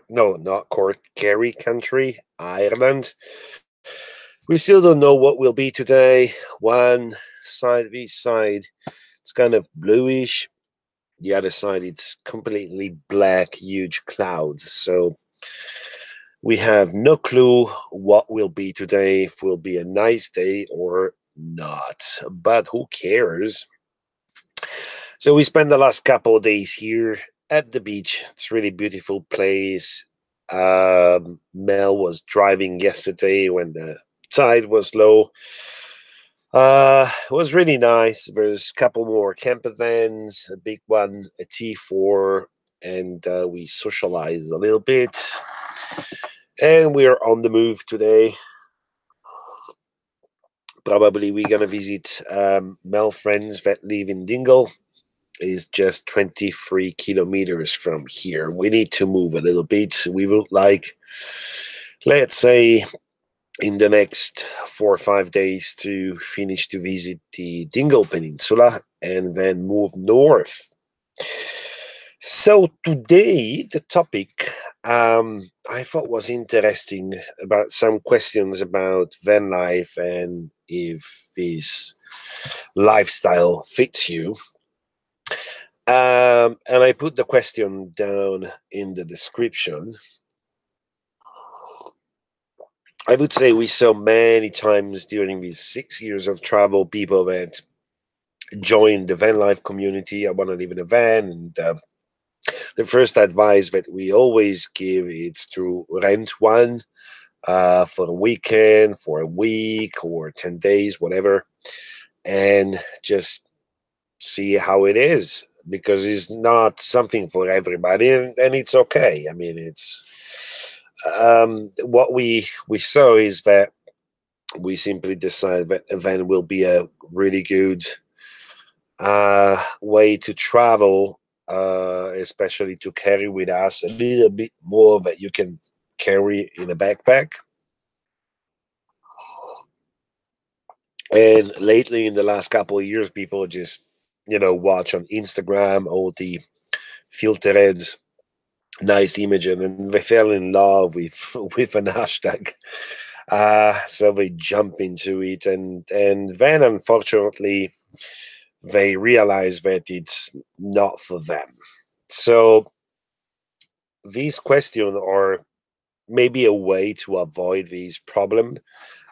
no, not Cork, Kerry country, Ireland. We still don't know what will be today. One side of each side, it's kind of bluish. The other side, it's completely black, huge clouds. So we have no clue what will be today, if will be a nice day or not. But who cares? So we spent the last couple of days here at the beach. It's a really beautiful place. Mel was driving yesterday when the tide was low. It was really nice. There's a couple more camper vans, a big one, a T4, and we socialized a little bit. And we are on the move today. Probably we're gonna visit Mel friends that live in Dingle. Is just 23 kilometers from here. We need to move a little bit. We would like, let's say, in the next 4 or 5 days to finish to visit the Dingle Peninsula and then move north. So today the topic I thought was interesting about some questions about van life and if this lifestyle fits you. And I put the question down in the description. I would say we saw many times during these 6 years of travel people that joined the van life community. I want to live in a van, and the first advice that we always give is to rent one for a weekend, for a week, or 10 days, whatever, and just see how it is, because it's not something for everybody, and it's okay. I mean, it's what we saw is that we simply decided that a van will be a really good way to travel, especially to carry with us a little bit more that you can carry in a backpack. And lately, in the last couple of years, people just watch on Instagram all the filtered nice image, and they fell in love with with an hashtag. So they jump into it, and then unfortunately they realize that it's not for them. So these questions are maybe a way to avoid these problem.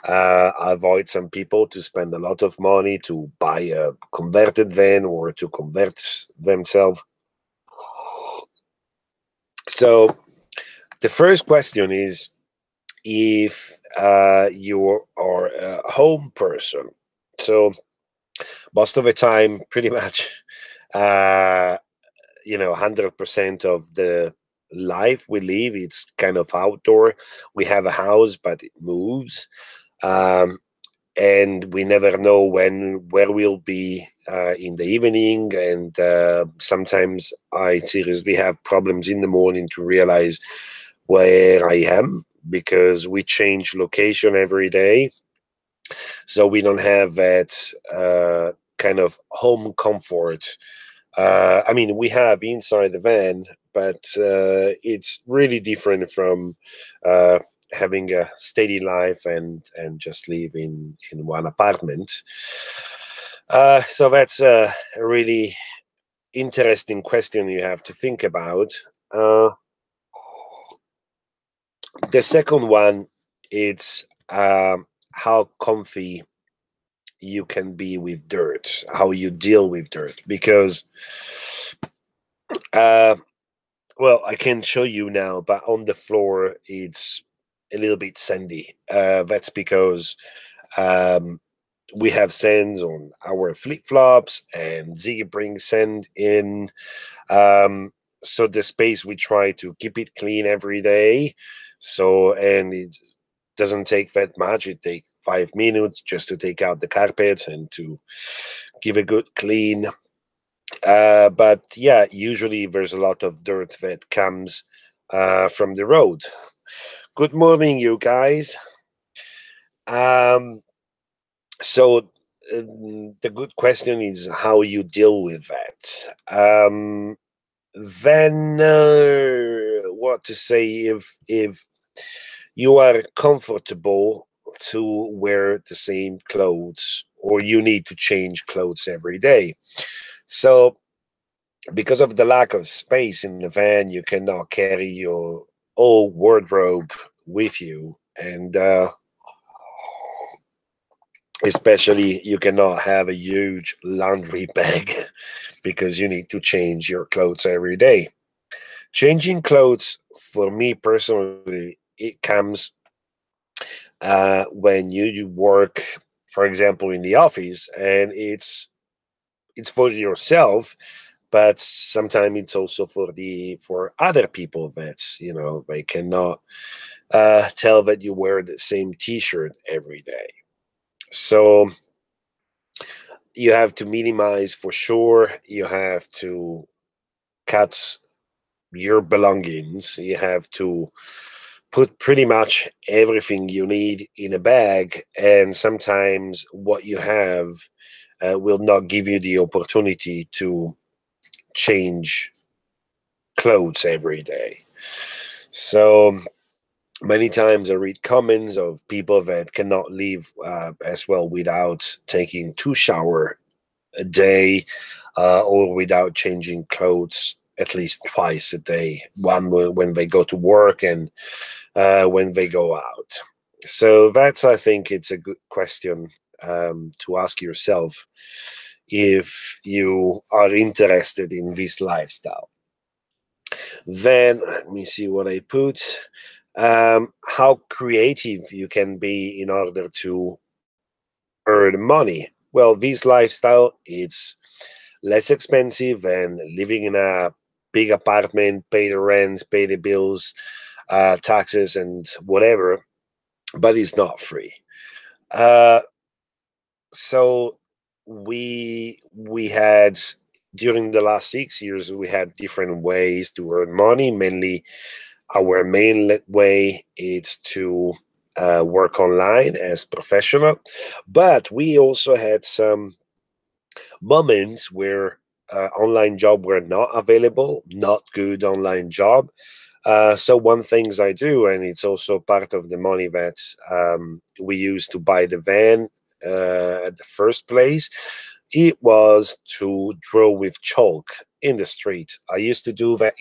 Avoid some people to spend a lot of money to buy a converted van or to convert themselves. So the first question is if you are a home person. So most of the time, pretty much, 100% of the life we live, it's kind of outdoor. We have a house, but it moves. Um, and we never know where we'll be in the evening, and sometimes I seriously have problems in the morning to realize where I am, because we change location every day, so we don't have that kind of home comfort. I mean, we have inside the van, but it's really different from uh, having a steady life and just live in one apartment. So that's a really interesting question you have to think about. Uh, the second one, it's how comfy you can be with dirt, how you deal with dirt, because uh, well, I can show you now, but on the floor it's a little bit sandy. That's because um, we have sands on our flip flops, and Ziggy brings sand in. Um, so the space, we try to keep it clean every day. So, and it doesn't take that much. It takes 5 minutes just to take out the carpet and to give a good clean. But yeah, usually there's a lot of dirt that comes from the road. Good morning, you guys. Um, so the good question is how you deal with that. Then, what to say, if you are comfortable to wear the same clothes, or you need to change clothes every day. So because of the lack of space in the van, you cannot carry your whole wardrobe with you, and especially you cannot have a huge laundry bag because you need to change your clothes every day. Changing clothes for me personally, it comes when you work, for example, in the office, and it's for yourself, but sometimes it's also for other people that they cannot tell that you wear the same T-shirt every day. So you have to minimize for sure. You have to cut your belongings. You have to put pretty much everything you need in a bag, and sometimes what you have will not give you the opportunity to change clothes every day. So many times I read comments of people that cannot live as well without taking two shower a day, or without changing clothes at least twice a day. One when they go to work, and when they go out. So that's, I think, it's a good question to ask yourself if you are interested in this lifestyle. Then let me see what I put. How creative you can be in order to earn money. Well, this lifestyle, it's less expensive than living in a big apartment, pay the rent, pay the bills, taxes, and whatever, but it's not free. Uh, so we had, during the last 6 years, we had different ways to earn money. Mainly, our main way is to work online as professional, but we also had some moments where online job were not available, not good online job. So one things I do, and it's also part of the money that we used to buy the van at the first place, it was to draw with chalk in the street. I used to do that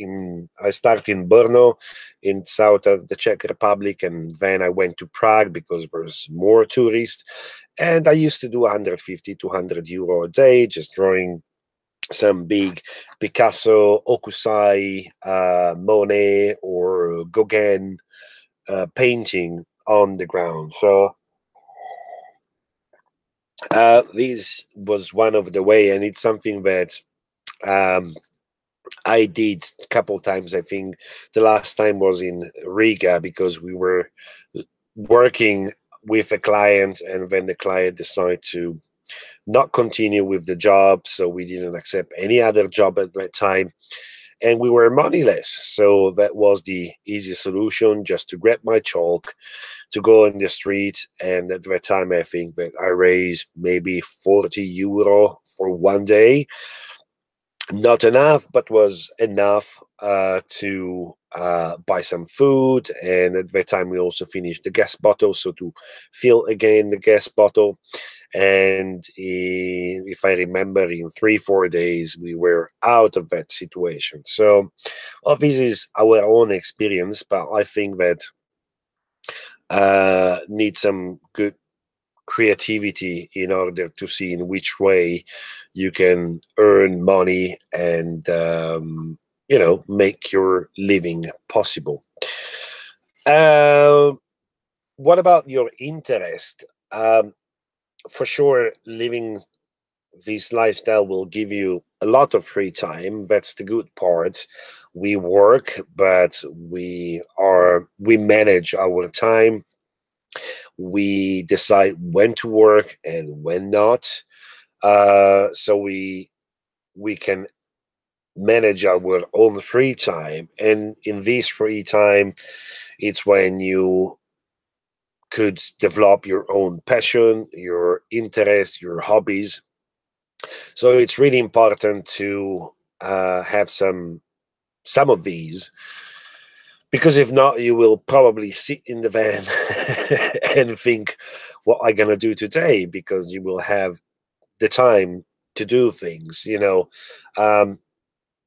I started in Brno, in south of the Czech Republic, and then I went to Prague because there's more tourists. And I used to do 150 to 100 euro a day, just drawing some big Picasso, Okusai, Monet, or Gauguin painting on the ground. So this was one of the way, and it's something that um, I did a couple times. I think the last time was in Riga because we were working with a client, and then the client decided to not continue with the job, so we didn't accept any other job at that time, and we were moneyless. So that was the easy solution, just to grab my chalk, to go in the street. And at that time, I think that I raised maybe 40 euro for one day. Not enough, but was enough to buy some food. And at that time, we also finished the gas bottle, so to fill again the gas bottle. And if I remember, in 3 4 days, we were out of that situation. So, well, this is our own experience, but I think that need some good creativity in order to see in which way you can earn money and make your living possible. Uh, what about your interest? For sure, living this lifestyle will give you a lot of free time. That's the good part. We work, but we manage our time. We decide when to work and when not. So we can manage our own free time, and in this free time, it's when you could develop your own passion, your interest, your hobbies. So it's really important to have some of these. Because if not, you will probably sit in the van and think, what am I gonna do today? Because you will have the time to do things. Um,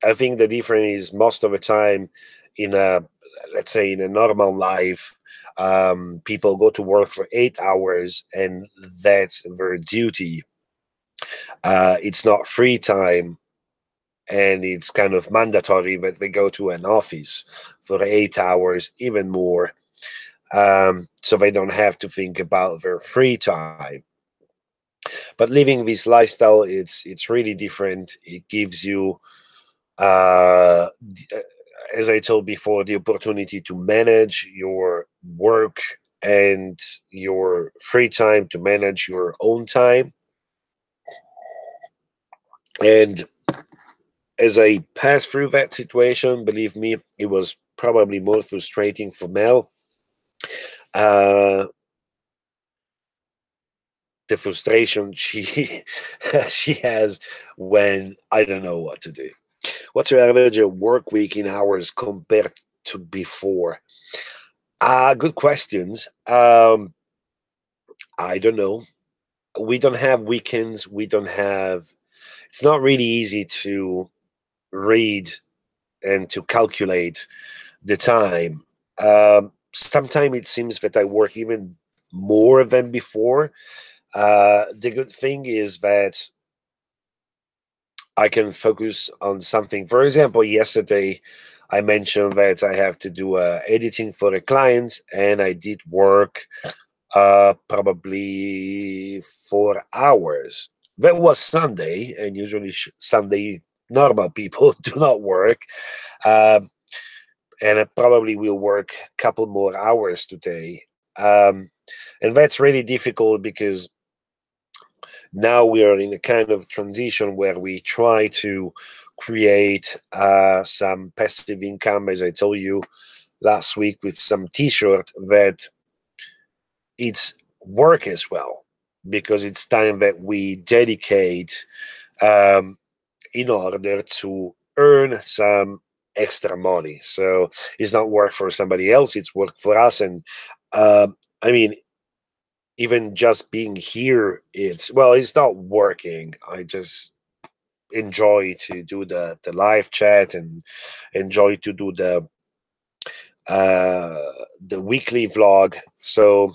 I think the difference is most of the time in a, let's say, in a normal life, people go to work for 8 hours and that's their duty. It's not free time, and it's kind of mandatory that they go to an office for 8 hours, even more, so they don't have to think about their free time. But living this lifestyle, it's really different. It gives you, uh, as I told before, the opportunity to manage your work and your free time, to manage your own time. And as I passed through that situation, believe me, it was probably more frustrating for Mel. Uh, the frustration she she has when I don't know what to do. What's your average work week in hours compared to before? Good questions. I don't know. We don't have weekends. We don't have. It's not really easy to read and to calculate the time. Sometimes it seems that I work even more than before. The good thing is that I can focus on something. For example, yesterday I mentioned that I have to do editing for a client, and I did work probably 4 hours. That was Sunday, and usually Sunday normal people do not work. Um, and I probably will work a couple more hours today. And that's really difficult because now we are in a kind of transition where we try to create some passive income, as I told you last week, with some t-shirt that it's work as well, because it's time that we dedicate um, in order to earn some extra money. So it's not work for somebody else, it's work for us. And I mean, even just being here, it's not working. I just enjoy to do the live chat and enjoy to do uh the weekly vlog. So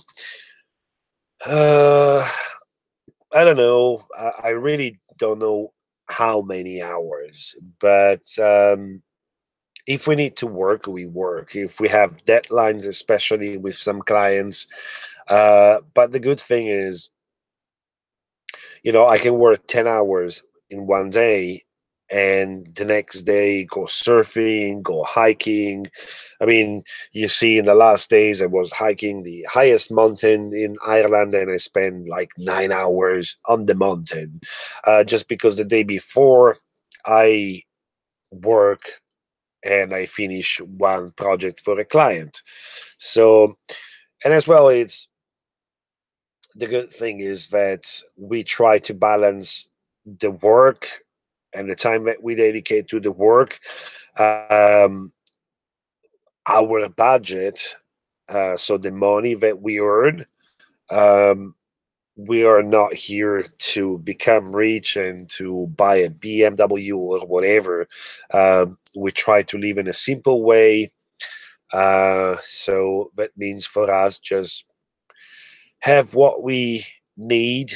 uh I don't know. I really don't know how many hours, but if we need to work, we work. If we have deadlines, especially with some clients, but the good thing is, I can work 10 hours in one day and the next day go surfing, go hiking. I mean, you see, in the last days, I was hiking the highest mountain in Ireland and I spent like 9 hours on the mountain, just because the day before I work and I finish one project for a client. So, and as well, the good thing is that we try to balance the work and the time that we dedicate to the work, um, our budget, so the money that we earn. Um, we are not here to become rich and to buy a BMW or whatever. We try to live in a simple way. So that means for us, just have what we need,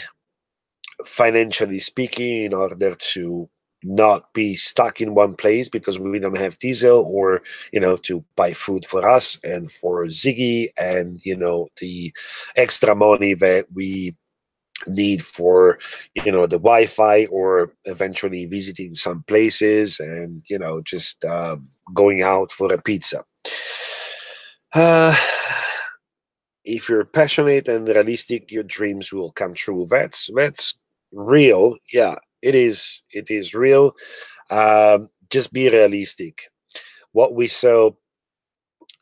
financially speaking, in order to not be stuck in one place because we don't have diesel, or to buy food for us and for Ziggy, and the extra money that we need for the Wi-Fi, or eventually visiting some places, and just going out for a pizza. uh, if you're passionate and realistic, your dreams will come true. That's real. Yeah, it is real. Just be realistic. What we saw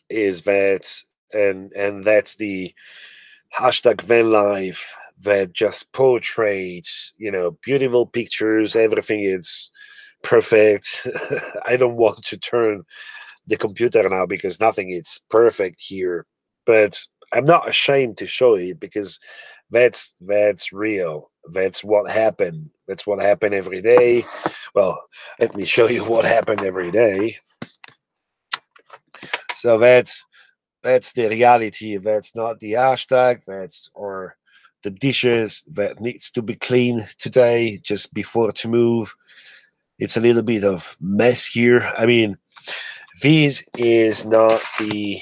is that, and that's the hashtag Vanlife, that just portrays beautiful pictures. Everything is perfect. I don't want to turn the computer now because nothing is perfect here. But I'm not ashamed to show it because that's real. That's what happened. That's what happened every day. Well, let me show you what happened every day. So that's the reality. That's not the hashtag. That's or the dishes that needs to be cleaned today just before to move. It's a little bit of mess here. I mean, this is not the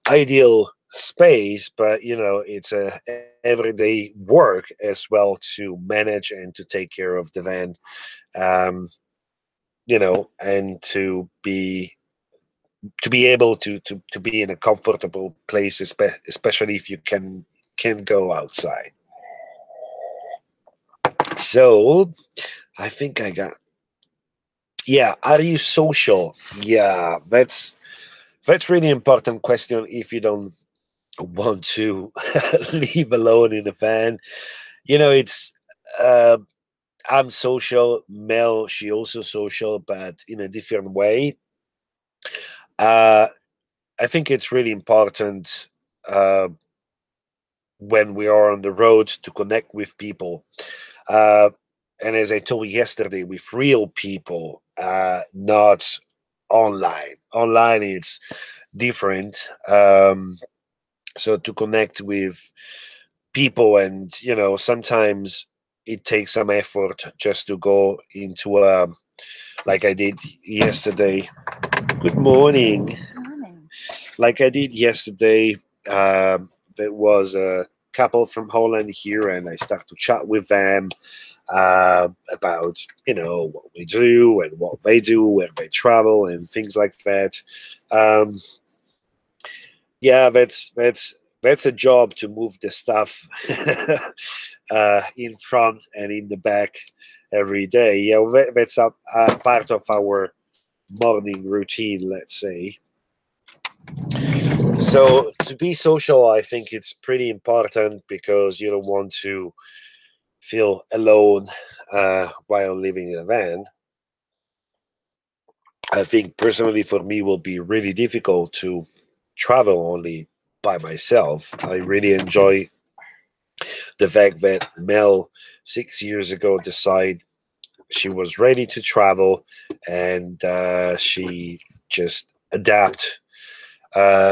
ideal space, but it's a everyday work as well to manage and to take care of the van, um, and to be able to be in a comfortable place, especially if you can go outside. So I think I got. Yeah, are you social? Yeah, that's really important question. If you don't want to leave alone in a van, it's uh, I'm social. Mel, she also social, but in a different way. Uh, I think it's really important uh, when we are on the road to connect with people. Uh, and as I told you yesterday, with real people, not online. Online, it's different. So to connect with people, and sometimes it takes some effort just to go into like I did yesterday. Good morning. Morning. Like I did yesterday. There was a couple from Holland here, and I started to chat with them about what we do and what they do, where they travel, and things like that. Um, yeah, that's a job to move the stuff in front and in the back every day. Yeah, that's a part of our morning routine, let's say. So to be social, I think it's pretty important because you don't want to feel alone while living in a van. I think personally for me will be really difficult to travel only by myself. I really enjoy the fact that Mel 6 years ago decided she was ready to travel, and she just adapt.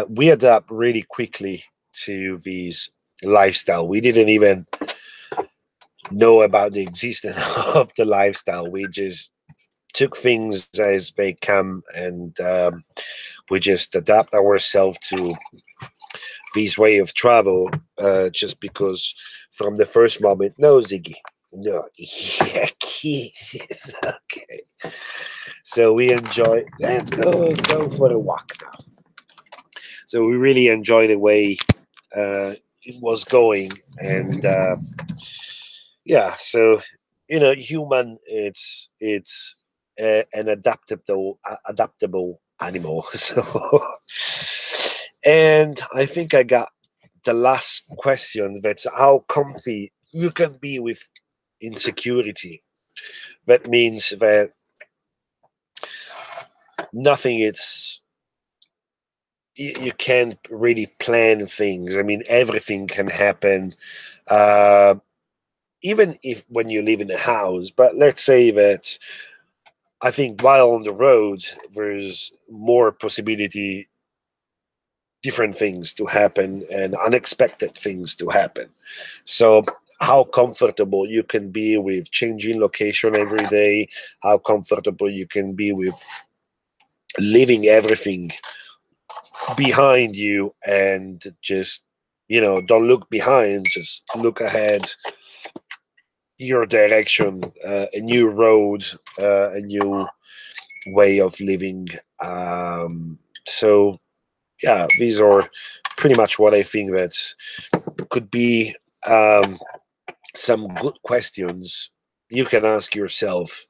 We adapt really quickly to these lifestyle. We didn't even know about the existence of the lifestyle. We just took things as they come, and we just adapt ourselves to this way of travel, just because from the first moment, no, Ziggy, no, yeah, kisses, okay. So we enjoy. Let's go for a walk now. So we really enjoy the way it was going, and yeah. So human, it's an adaptable animal. So, and I think I got the last question. That's how comfy you can be with insecurity. That means that nothing is you can't really plan things. I mean, everything can happen, uh, even if when you live in a house. But let's say that I think while on the road, there's more possibility, different things to happen, and unexpected things to happen. So how comfortable you can be with changing location every day, how comfortable you can be with leaving everything behind you and just don't look behind, just look ahead, your direction, a new road, a new way of living. So yeah, these are pretty much what I think that could be some good questions you can ask yourself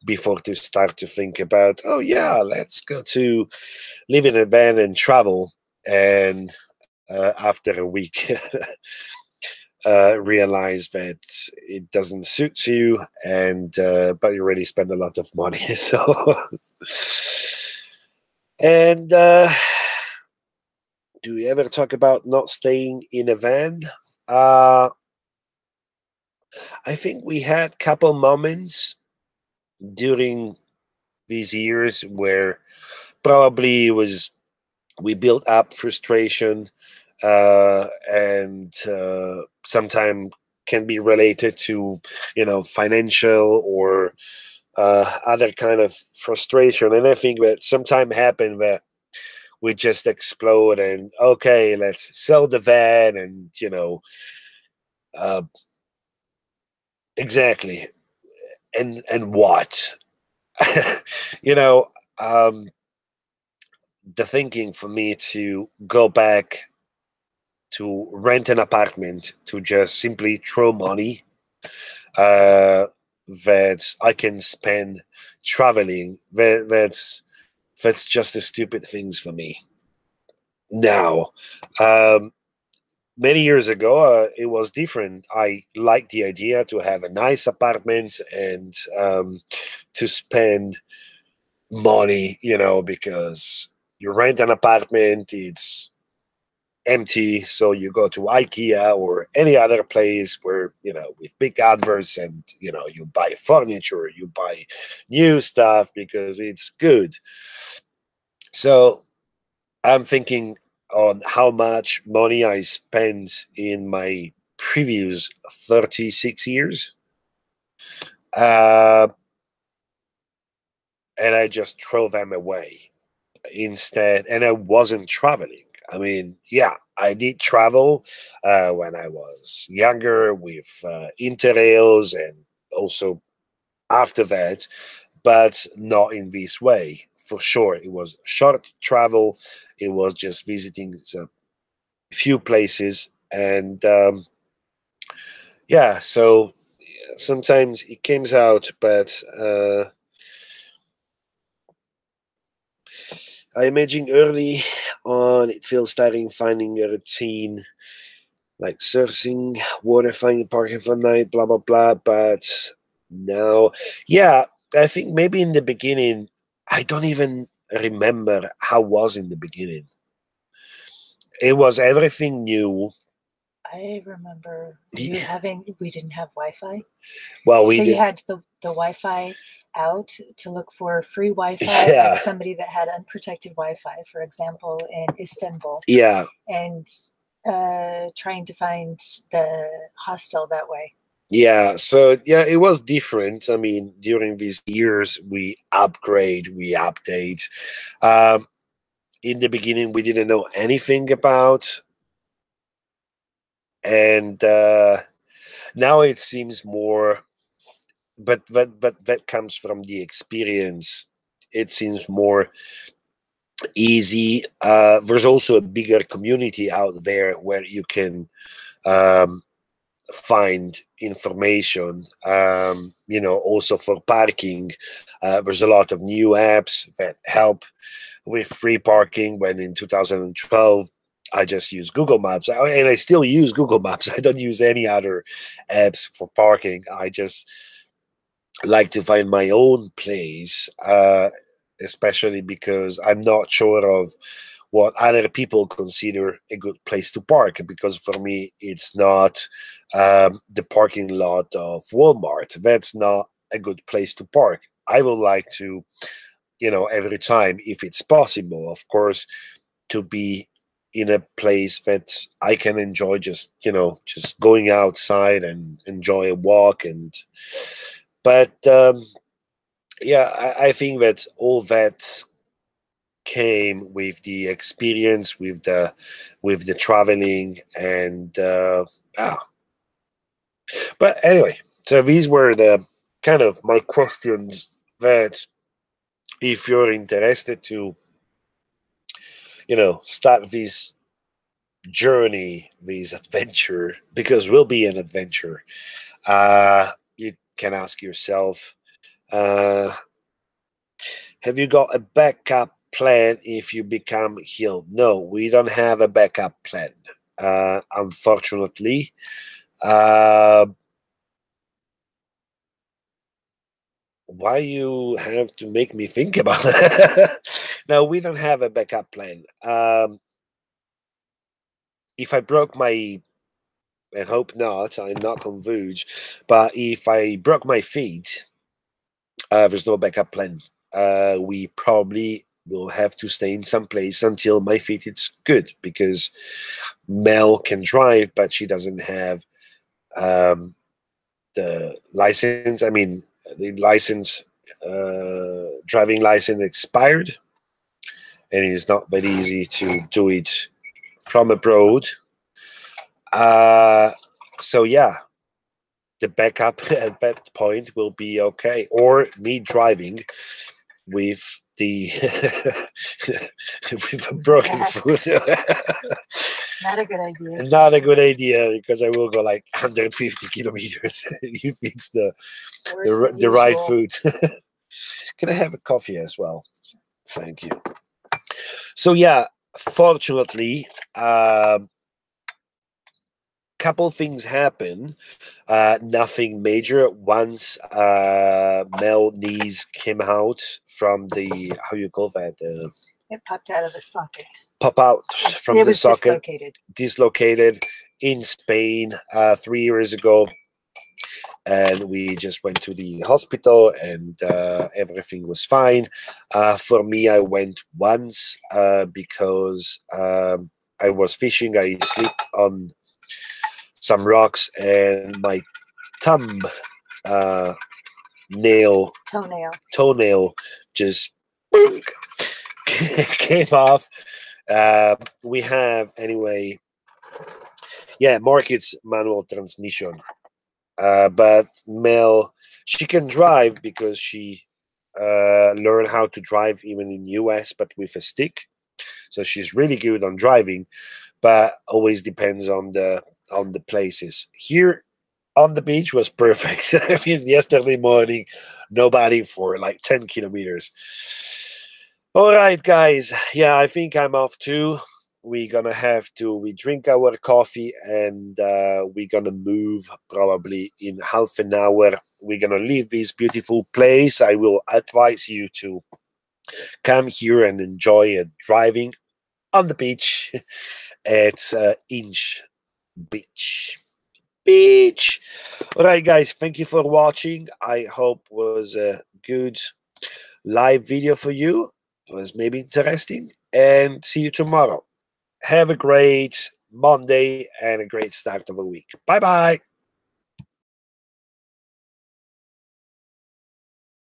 before to start to think about, oh yeah, let's go to live in a van and travel, and after a week realize that it doesn't suit you, and but you already spend a lot of money. So And do we ever talk about not staying in a van? Uh, I think we had couple moments during these years where probably it was we built up frustration, and sometimes can be related to financial or other kind of frustration. And I think that sometimes happen that we just explode and okay, let's sell the van and uh, exactly. And what you know um, the thinking for me to go back to rent an apartment to just simply throw money uh, that I can spend traveling. That's just a stupid things for me now. Um, Many years ago, it was different. I liked the idea to have a nice apartment and to spend money, because you rent an apartment, it's empty, so you go to IKEA or any other place where with big adverts, and you buy furniture, you buy new stuff because it's good. So I'm thinking on how much money I spent in my previous 36 years, uh, and I just throw them away instead. And I wasn't traveling. I mean, yeah, I did travel when I was younger with interrails, and also after that, but not in this way. For sure, it was short travel. It was just visiting a few places, and yeah. So sometimes it comes out, but I imagine early on it feels starting finding a routine like sourcing, water, finding parking for night, blah blah blah. But now, yeah, I think maybe in the beginning, I don't even remember how was in the beginning. It was everything new. I remember you having, we didn't have Wi-Fi. Well, we So you did. had the Wi-Fi out to look for free Wi-Fi, like Yeah, somebody that had unprotected Wi-Fi, for example, in Istanbul, yeah, and trying to find the hostel that way. yeah. So yeah, it was different. I mean, during these years, we upgrade, we update. Um, in the beginning, we didn't know anything about, and now it seems more. But that comes from the experience. It seems more easy. There's also a bigger community out there where you can um, find information. Also for parking, there's a lot of new apps that help with free parking. When in 2012, I just use Google Maps, and I still use Google Maps. I don't use any other apps for parking. I just like to find my own place, especially because I'm not sure of what other people consider a good place to park. Because for me, it's not the parking lot of Walmart. That's not a good place to park. I would like to, every time, if it's possible, of course, to be in a place that I can enjoy, just going outside and enjoy a walk. And but yeah, I think that all that came with the experience, with the traveling, and ah. But anyway, so these were the kind of my questions that if you're interested to start this journey, this adventure, because will be an adventure, you can ask yourself, uh have you got a backup plan if you become healed? No, we don't have a backup plan, unfortunately. uh why you have to make me think about it? No, we don't have a backup plan. If I broke my, I hope not, I'm not on Vuj, but if I broke my feet, there's no backup plan. We probably will have to stay in some place until my feet is good, because Mel can drive, but she doesn't have the license. I mean, the license, driving license expired, and it's not very easy to do it from abroad. So yeah, the backup at that point will be okay, or me driving with the with a broken foot. Not a good idea. Not a good idea, because I will go like 150 kilometers if it's the right food. Can I have a coffee as well? Thank you. So yeah, fortunately, couple things happen. Nothing major. Once Mel knees came out from the, how you call that? It popped out of the socket. Pop out from It the was socket. dislocated. Dislocated in Spain 3 years ago. And we just went to the hospital, and everything was fine. For me, I went once because I was fishing. I slipped on some rocks, and my thumb toenail just came off. We have, anyway, yeah, markets manual transmission. But Mel, she can drive because she learned how to drive even in US, but with a stick. So she's really good on driving, but always depends on the places. Here on the beach was perfect. I mean, yesterday morning, nobody for like 10 kilometers. All right, guys. Yeah, I think I'm off too. We're gonna have to, we drink our coffee, and we're gonna move probably in half an hour. We're gonna leave this beautiful place. I will advise you to come here and enjoy driving on the beach at Inch Beach. All right, guys, thank you for watching. I hope it was a good live video for you. It was maybe interesting, and see you tomorrow. Have a great Monday and a great start of the week. Bye bye.